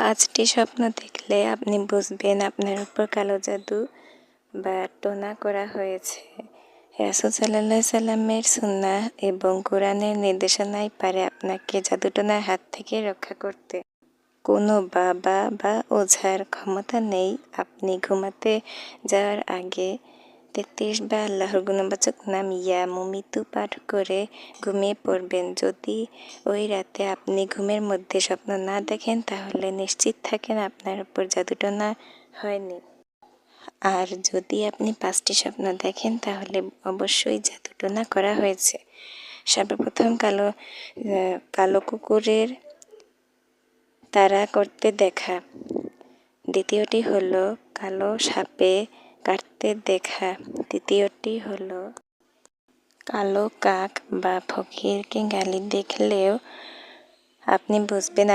5টি স্বপ্ন দেখলে আপনি বুঝবেন আপনার উপর কালো জাদু বা টোনা করা হয়েছে। রাসূল সাল্লাল্লাহু আলাইহি সাল্লামের সুন্নাহ এবং কোরআনের নির্দেশনাই পারে আপনাকে জাদুটোনার হাত থেকে রক্ষা করতে। কোনো বাবা বা ওঝার ক্ষমতা নেই। আপনি ঘুমাতে যাওয়ার আগে 33 বার আল্লাহর গুণবাচক নাম ইয়া মুমিতু পাঠ করে ঘুমিয়ে পড়বেন। যদি ওই রাতে আপনি ঘুমের মধ্যে স্বপ্ন না দেখেন তাহলে নিশ্চিত থাকেন আপনার উপর জাদুটোনা হয়নি। আর যদি আপনি 5টি স্বপ্ন দেখেন তাহলে অবশ্যই জাদুটোনা করা হয়েছে। সর্বপ্রথম কালো কুকুরের তাড়া করতে দেখা। দ্বিতীয়টি হলো কালো সাপে কাটতে দেখা। তৃতীয়টি হলো কালো কাক বা ফকিরকে গালি দেখলেও আপনি বুঝবেন